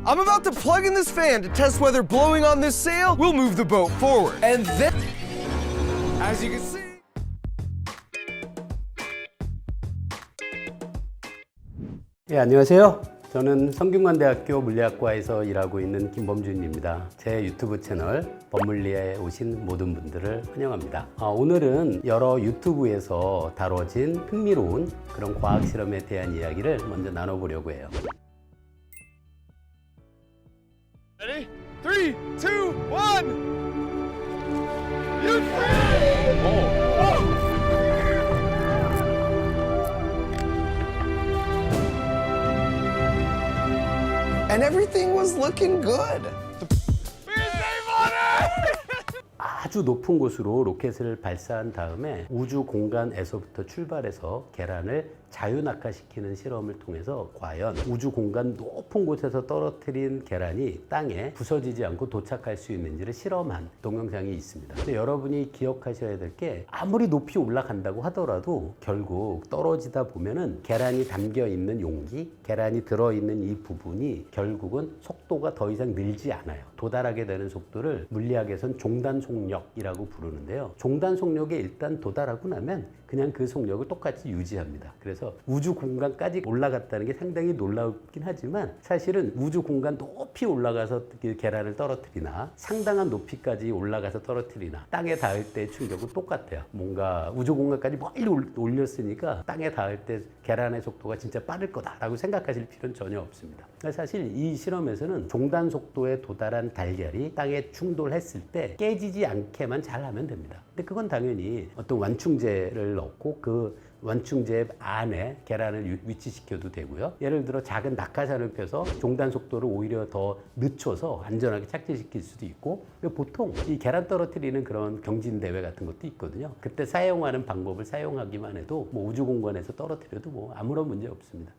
I'm about to plug in this fan to test whether blowing on this sail will move the boat forward. And then, as you can see, 네, 안녕하세요. 저는 성균관대학교 물리학과에서 일하고 있는 김범준입니다. 제 유튜브 채널 법물리에 오신 모든 분들을 환영합니다. 오늘은 여러 유튜브에서 다뤄진 흥미로운 그런 과학 실험에 대한 이야기를 먼저 나눠보려고 해요. ready? 3, 2, 1. You free! Oh. And everything was looking good. 아주 높은 곳으로 로켓을 발사한 다음에 우주 공간에서부터 출발해서 계란을 자유낙하시키는 실험을 통해서 과연 우주 공간 높은 곳에서 떨어뜨린 계란이 땅에 부서지지 않고 도착할 수 있는지를 실험한 동영상이 있습니다. 근데 여러분이 기억하셔야 될 게 아무리 높이 올라간다고 하더라도 결국 떨어지다 보면은 계란이 담겨 있는 용기, 계란이 들어있는 이 부분이 결국은 속도가 더 이상 늘지 않아요. 도달하게 되는 속도를 물리학에선 종단 속력이라고 부르는데요. 종단 속력에 일단 도달하고 나면 그냥 그 속력을 똑같이 유지합니다. 그래서 우주 공간까지 올라갔다는 게 상당히 놀라웠긴 하지만 사실은 우주 공간 높이 올라가서 계란을 떨어뜨리나 상당한 높이까지 올라가서 떨어뜨리나 땅에 닿을 때의 충격은 똑같아요. 뭔가 우주 공간까지 멀리 올렸으니까 땅에 닿을 때 계란의 속도가 진짜 빠를 거다라고 생각하실 필요는 전혀 없습니다. 사실 이 실험에서는 종단 속도에 도달한 달걀이 땅에 충돌했을 때 깨지지 않게만 잘하면 됩니다. 근데 그건 당연히 어떤 완충제를 넣고 그 완충제 안에 계란을 위치시켜도 되고요. 예를 들어 작은 낙하산을 펴서 종단 속도를 오히려 더 늦춰서 안전하게 착지시킬 수도 있고, 보통 이 계란 떨어뜨리는 그런 경진대회 같은 것도 있거든요. 그때 사용하는 방법을 사용하기만 해도 뭐 우주 공간에서 떨어뜨려도 뭐 아무런 문제 없습니다.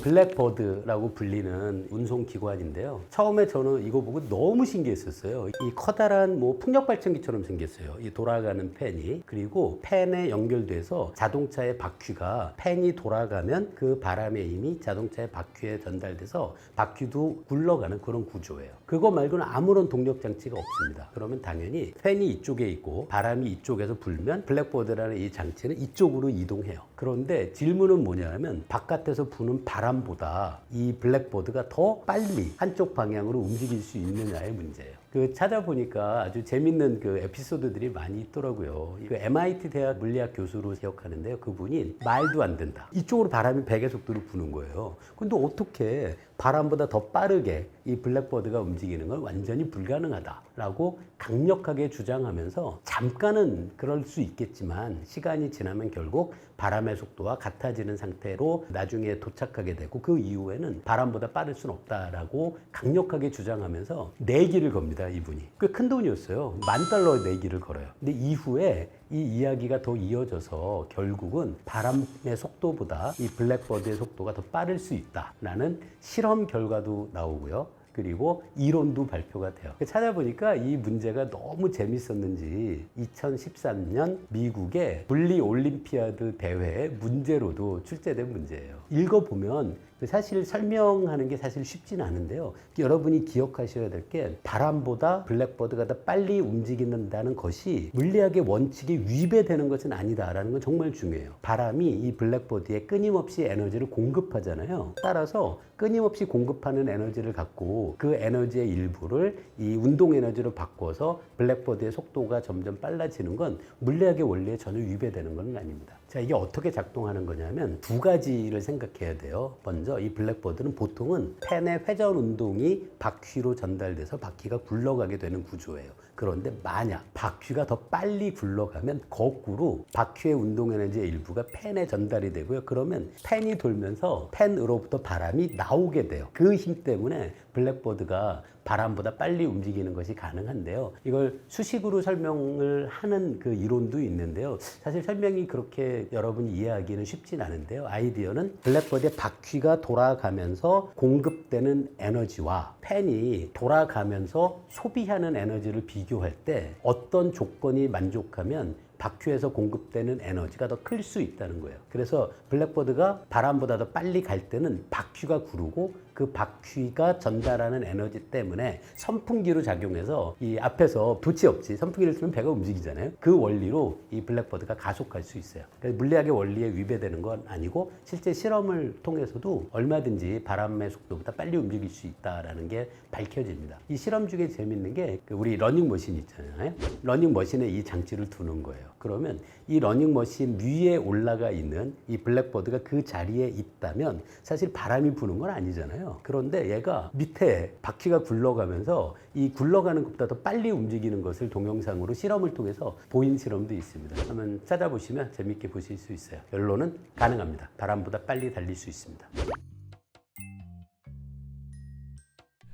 블랙버드라고 불리는 운송기관인데요. 처음에 저는 이거 보고 너무 신기했었어요. 이 커다란 뭐 풍력발전기처럼 생겼어요. 이 돌아가는 팬이. 그리고 팬에 연결돼서 자동차의 바퀴가 팬이 돌아가면 그 바람의 힘이 자동차의 바퀴에 전달돼서 바퀴도 굴러가는 그런 구조예요. 그거 말고는 아무런 동력 장치가 없습니다. 그러면 당연히 팬이 이쪽에 있고 바람이 이쪽에서 불면 블랙버드라는 이 장치는 이쪽으로 이동해요. 그런데 질문은 뭐냐면 바깥에서 부는 바람보다 이 블랙버드가 더 빨리 한쪽 방향으로 움직일 수 있느냐의 문제예요. 찾아보니까 아주 재밌는 에피소드들이 많이 있더라고요. MIT 대학 물리학 교수로 기억하는데요. 그분이 말도 안 된다. 이쪽으로 바람이 100의 속도로 부는 거예요. 근데 어떻게 바람보다 더 빠르게 이 블랙버드가 움직이는 건 완전히 불가능하다라고 강력하게 주장하면서 잠깐은 그럴 수 있겠지만 시간이 지나면 결국 바람의 속도와 같아지는 상태로 나중에 도착하게 되고 그 이후에는 바람보다 빠를 수는 없다라고 강력하게 주장하면서 내기를 겁니다. 이분이. 꽤 큰 돈이었어요. $10,000 내기를 걸어요. 근데 이후에 이 이야기가 더 이어져서 결국은 바람의 속도보다 이 블랙버드의 속도가 더 빠를 수 있다라는 실험 결과도 나오고요. 그리고 이론도 발표가 돼요. 찾아보니까 이 문제가 너무 재밌었는지 2013년 미국의 물리 올림피아드 대회의 문제로도 출제된 문제예요. 읽어보면 사실 설명하는 게 사실 쉽진 않은데요. 여러분이 기억하셔야 될 게 바람보다 블랙버드가 더 빨리 움직인다는 것이 물리학의 원칙에 위배되는 것은 아니다라는 건 정말 중요해요. 바람이 이 블랙버드에 끊임없이 에너지를 공급하잖아요. 따라서 끊임없이 공급하는 에너지를 갖고 그 에너지의 일부를 이 운동 에너지로 바꿔서 블랙버드의 속도가 점점 빨라지는 건 물리학의 원리에 전혀 위배되는 건 아닙니다. 자, 이게 어떻게 작동하는 거냐면 두 가지를 생각해야 돼요. 먼저 이 블랙버드는 보통은 팬의 회전 운동이 바퀴로 전달돼서 바퀴가 굴러가게 되는 구조예요. 그런데 만약 바퀴가 더 빨리 굴러가면 거꾸로 바퀴의 운동 에너지의 일부가 팬에 전달이 되고요. 그러면 팬이 돌면서 팬으로부터 바람이 나오게 돼요. 그 힘 때문에 블랙버드가 바람보다 빨리 움직이는 것이 가능한데요. 이걸 수식으로 설명을 하는 그 이론도 있는데요. 사실 설명이 그렇게 여러분이 이해하기는 쉽진 않은데요. 아이디어는 블랙버드의 바퀴가 돌아가면서 공급되는 에너지와 팬이 돌아가면서 소비하는 에너지를 비교할 때 어떤 조건이 만족하면 바퀴에서 공급되는 에너지가 더 클 수 있다는 거예요. 그래서 블랙버드가 바람보다 더 빨리 갈 때는 바퀴가 구르고 그 바퀴가 전달하는 에너지 때문에 선풍기로 작용해서 이 앞에서 돛이 없지, 선풍기를 틀면 배가 움직이잖아요. 그 원리로 이 블랙버드가 가속할 수 있어요. 그래서 물리학의 원리에 위배되는 건 아니고 실제 실험을 통해서도 얼마든지 바람의 속도보다 빨리 움직일 수 있다는 게 밝혀집니다. 이 실험 중에 재밌는 게 우리 러닝머신 있잖아요. 러닝머신에 이 장치를 두는 거예요. 그러면 이 러닝머신 위에 올라가 있는 이 블랙버드가 그 자리에 있다면 사실 바람이 부는 건 아니잖아요. 그런데 얘가 밑에 바퀴가 굴러가면서 이 굴러가는 것보다 더 빨리 움직이는 것을 동영상으로 실험을 통해서 보인 실험도 있습니다. 한번 찾아보시면 재밌게 보실 수 있어요. 결론은 가능합니다. 바람보다 빨리 달릴 수 있습니다.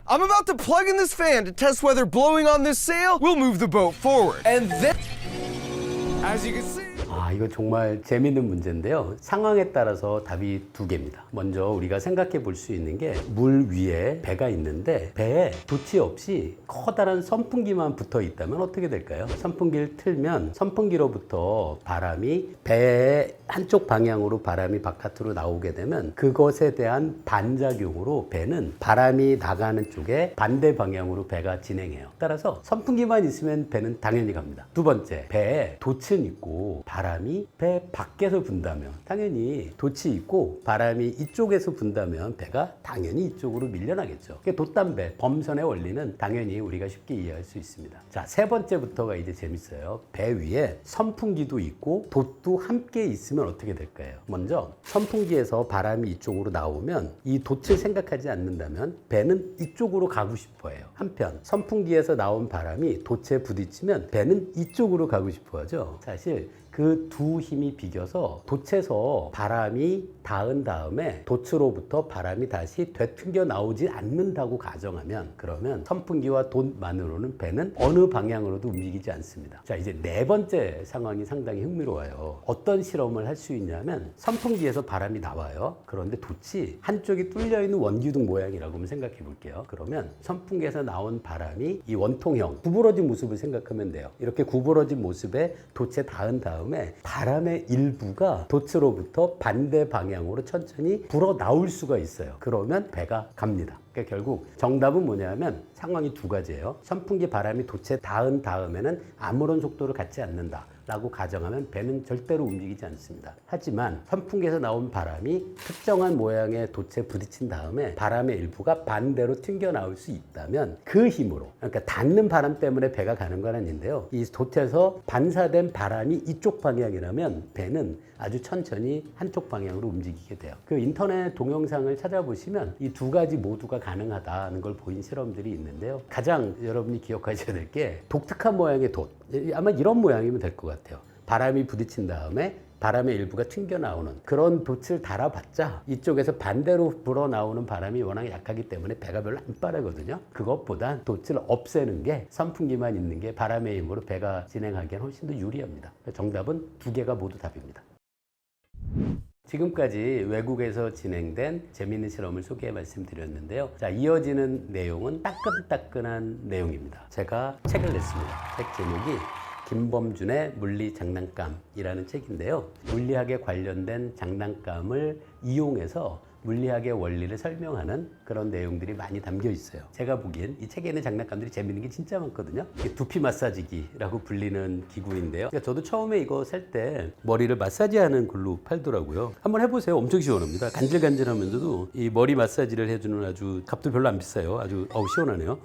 I'm about to plug in this fan to test whether blowing on this sail will move the boat forward. And then, as you can see, 이거 정말 재밌는 문제인데요. 상황에 따라서 답이 두 개입니다. 먼저 우리가 생각해 볼 수 있는 게 물 위에 배가 있는데 배에 돛이 없이 커다란 선풍기만 붙어 있다면 어떻게 될까요? 선풍기를 틀면 선풍기로부터 바람이 배의 한쪽 방향으로 바람이 바깥으로 나오게 되면 그것에 대한 반작용으로 배는 바람이 나가는 쪽에 반대 방향으로 배가 진행해요. 따라서 선풍기만 있으면 배는 당연히 갑니다. 두 번째, 배에 돛은 있고 바람이 배 밖에서 분다면 당연히 돛이 있고 바람이 이쪽에서 분다면 배가 당연히 이쪽으로 밀려나겠죠. 돛담배, 범선의 원리는 당연히 우리가 쉽게 이해할 수 있습니다. 자, 세 번째부터가 이제 재밌어요. 배 위에 선풍기도 있고 돛도 함께 있으면 어떻게 될까요? 먼저 선풍기에서 바람이 이쪽으로 나오면 이 돛을 생각하지 않는다면 배는 이쪽으로 가고 싶어 해요. 한편 선풍기에서 나온 바람이 돛에 부딪히면 배는 이쪽으로 가고 싶어 하죠. 사실 그 두 힘이 비겨서 돛에서 바람이 닿은 다음에 돛으로부터 바람이 다시 되튕겨 나오지 않는다고 가정하면 그러면 선풍기와 돛만으로는 배는 어느 방향으로도 움직이지 않습니다. 자, 이제 네 번째 상황이 상당히 흥미로워요. 어떤 실험을 할 수 있냐면 선풍기에서 바람이 나와요. 그런데 돛이 한쪽이 뚫려 있는 원기둥 모양이라고 한번 생각해 볼게요. 그러면 선풍기에서 나온 바람이 이 원통형 구부러진 모습을 생각하면 돼요. 이렇게 구부러진 모습에 돛에 닿은 다음에 바람의 일부가 돛으로부터 반대 방향으로 천천히 불어 나올 수가 있어요. 그러면 배가 갑니다. 그러니까 결국 정답은 뭐냐면 상황이 두 가지예요. 선풍기 바람이 돛에 닿은 다음에는 아무런 속도를 갖지 않는다 라고 가정하면 배는 절대로 움직이지 않습니다. 하지만 선풍기에서 나온 바람이 특정한 모양의 돛에 부딪힌 다음에 바람의 일부가 반대로 튕겨 나올 수 있다면 그 힘으로, 그러니까 닿는 바람 때문에 배가 가는 건 아닌데요. 이 돛에서 반사된 바람이 이쪽 방향이라면 배는 아주 천천히 한쪽 방향으로 움직이게 돼요. 그 인터넷 동영상을 찾아보시면 이 두 가지 모두가 가능하다는 걸 보인 실험들이 있는데요. 가장 여러분이 기억하셔야 될 게 독특한 모양의 돛. 아마 이런 모양이면 될 것 같아요. 바람이 부딪힌 다음에 바람의 일부가 튕겨 나오는 그런 돛을 달아봤자 이쪽에서 반대로 불어 나오는 바람이 워낙 약하기 때문에 배가 별로 안 빠르거든요. 그것보다 돛을 없애는 게 선풍기만 있는 게 바람의 힘으로 배가 진행하기엔 훨씬 더 유리합니다. 정답은 두 개가 모두 답입니다. 지금까지 외국에서 진행된 재미있는 실험을 소개해 말씀드렸는데요. 자, 이어지는 내용은 따끈따끈한 내용입니다. 제가 책을 냈습니다. 책 제목이 김범준의 물리 장난감이라는 책인데요. 물리학에 관련된 장난감을 이용해서 물리학의 원리를 설명하는 그런 내용들이 많이 담겨 있어요. 제가 보기엔 이 책에 있는 장난감들이 재밌는 게 진짜 많거든요. 두피 마사지기라고 불리는 기구인데요. 그러니까 저도 처음에 이거 살 때 머리를 마사지하는 걸로 팔더라고요. 한번 해보세요. 엄청 시원합니다. 간질간질하면서도 이 머리 마사지를 해주는 아주 값도 별로 안 비싸요. 아주 시원하네요.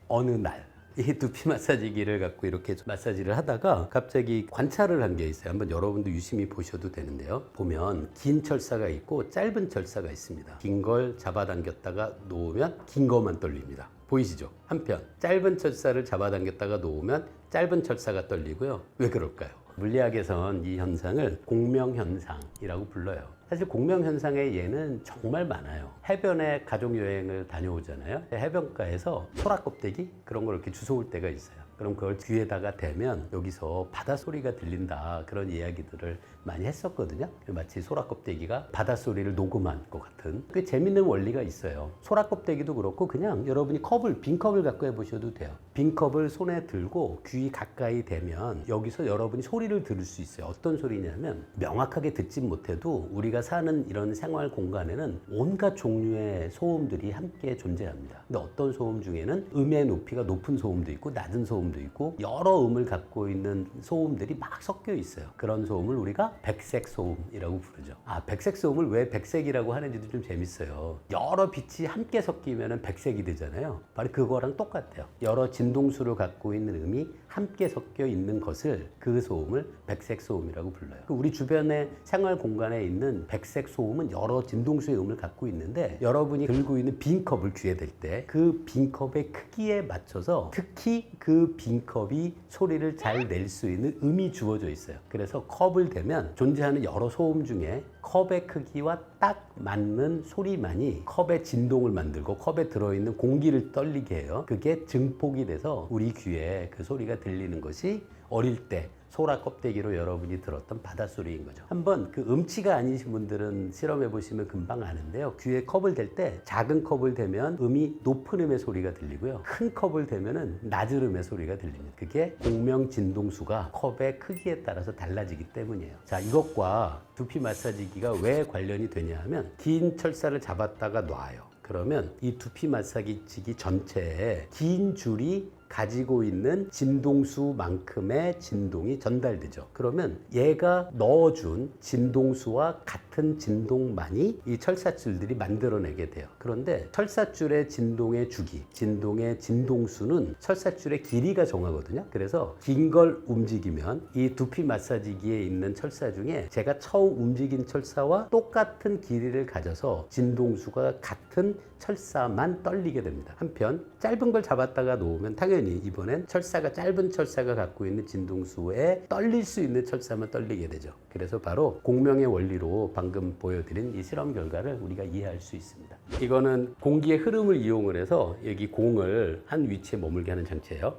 어느 날 이 두피 마사지기를 갖고 이렇게 마사지를 하다가 갑자기 관찰을 한 게 있어요. 한번 여러분도 유심히 보셔도 되는데요. 보면 긴 철사가 있고 짧은 철사가 있습니다. 긴 걸 잡아당겼다가 놓으면 긴 것만 떨립니다. 보이시죠? 한편 짧은 철사를 잡아당겼다가 놓으면 짧은 철사가 떨리고요. 왜 그럴까요? 물리학에선 이 현상을 공명현상이라고 불러요. 사실 공명현상의 예는 정말 많아요. 해변에 가족여행을 다녀오잖아요. 해변가에서 소라껍데기 그런 걸 이렇게 주워올 때가 있어요. 그럼 그걸 귀에다가 대면 여기서 바다 소리가 들린다 그런 이야기들을 많이 했었거든요. 마치 소라 껍데기가 바닷소리를 녹음한 것 같은 꽤 재밌는 원리가 있어요. 소라 껍데기도 그렇고 그냥 여러분이 빈 컵을 갖고 해보셔도 돼요. 빈 컵을 손에 들고 귀 가까이 대면 여기서 여러분이 소리를 들을 수 있어요. 어떤 소리냐면 명확하게 듣진 못해도 우리가 사는 이런 생활 공간에는 온갖 종류의 소음들이 함께 존재합니다. 근데 어떤 소음 중에는 음의 높이가 높은 소음도 있고 낮은 소음도 있고 여러 음을 갖고 있는 소음들이 막 섞여 있어요. 그런 소음을 우리가 백색 소음이라고 부르죠. 백색 소음을 왜 백색이라고 하는지도 좀 재밌어요. 여러 빛이 함께 섞이면 백색이 되잖아요. 바로 그거랑 똑같아요. 여러 진동수를 갖고 있는 음이 함께 섞여 있는 것을 그 소음을 백색 소음이라고 불러요. 우리 주변의 생활 공간에 있는 백색 소음은 여러 진동수의 음을 갖고 있는데 여러분이 들고 있는 빈 컵을 귀에 댈 때 그 빈 컵의 크기에 맞춰서 특히 그 빈 컵이 소리를 잘 낼 수 있는 음이 주어져 있어요. 그래서 컵을 대면 존재하는 여러 소음 중에 컵의 크기와 딱 맞는 소리만이 컵의 진동을 만들고 컵에 들어있는 공기를 떨리게 해요. 그게 증폭이 돼서 우리 귀에 그 소리가 들리는 것이 어릴 때 소라 껍데기로 여러분이 들었던 바닷소리인 거죠. 한번 그 음치가 아니신 분들은 실험해 보시면 금방 아는데요. 귀에 컵을 댈 때 작은 컵을 대면 음이 높은 음의 소리가 들리고요. 큰 컵을 대면은 낮은 음의 소리가 들립니다. 그게 공명 진동수가 컵의 크기에 따라서 달라지기 때문이에요. 자, 이것과 두피 마사지기가 왜 관련이 되냐 하면 긴 철사를 잡았다가 놔요. 그러면 이 두피 마사지기 전체에 긴 줄이 가지고 있는 진동수만큼의 진동이 전달되죠. 그러면 얘가 넣어준 진동수와 같은 진동만이 이 철사줄들이 만들어내게 돼요. 그런데 철사줄의 진동의 주기, 진동의 진동수는 철사줄의 길이가 정하거든요. 그래서 긴 걸 움직이면 이 두피 마사지기에 있는 철사 중에 제가 처음 움직인 철사와 똑같은 길이를 가져서 진동수가 같은 철사만 떨리게 됩니다. 한편 짧은 걸 잡았다가 놓으면 당연히 이번엔 짧은 철사가 갖고 있는 진동수에 떨릴 수 있는 철사만 떨리게 되죠. 그래서 바로 공명의 원리로 방금 보여드린 이 실험 결과를 우리가 이해할 수 있습니다. 이거는 공기의 흐름을 이용을 해서 여기 공을 한 위치에 머물게 하는 장치예요.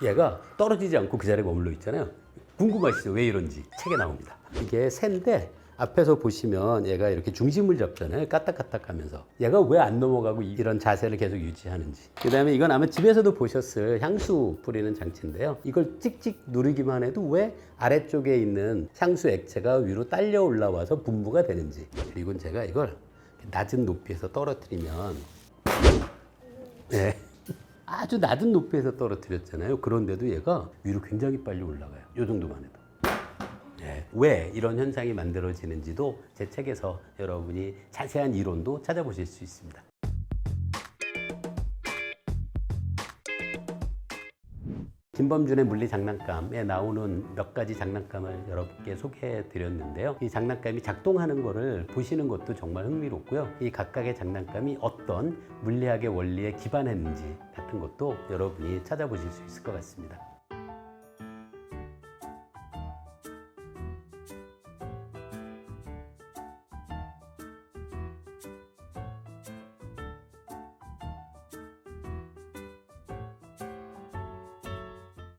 얘가 떨어지지 않고 그 자리에 머물러 있잖아요. 궁금하시죠? 왜 이런지 책에 나옵니다. 이게 새인데 앞에서 보시면 얘가 이렇게 중심을 잡잖아요. 까딱까딱 하면서. 얘가 왜 안 넘어가고 이런 자세를 계속 유지하는지. 그 다음에 이건 아마 집에서도 보셨을 향수 뿌리는 장치인데요. 이걸 찍찍 누르기만 해도 왜 아래쪽에 있는 향수 액체가 위로 딸려 올라와서 분무가 되는지. 그리고 제가 이걸 낮은 높이에서 떨어뜨리면 네. 아주 낮은 높이에서 떨어뜨렸잖아요. 그런데도 얘가 위로 굉장히 빨리 올라가요. 이 정도만 해도. 왜 이런 현상이 만들어지는지도 제 책에서 여러분이 자세한 이론도 찾아보실 수 있습니다. 김범준의 물리 장난감에 나오는 몇 가지 장난감을 여러분께 소개해 드렸는데요. 이 장난감이 작동하는 거를 보시는 것도 정말 흥미롭고요. 이 각각의 장난감이 어떤 물리학의 원리에 기반했는지 같은 것도 여러분이 찾아보실 수 있을 것 같습니다.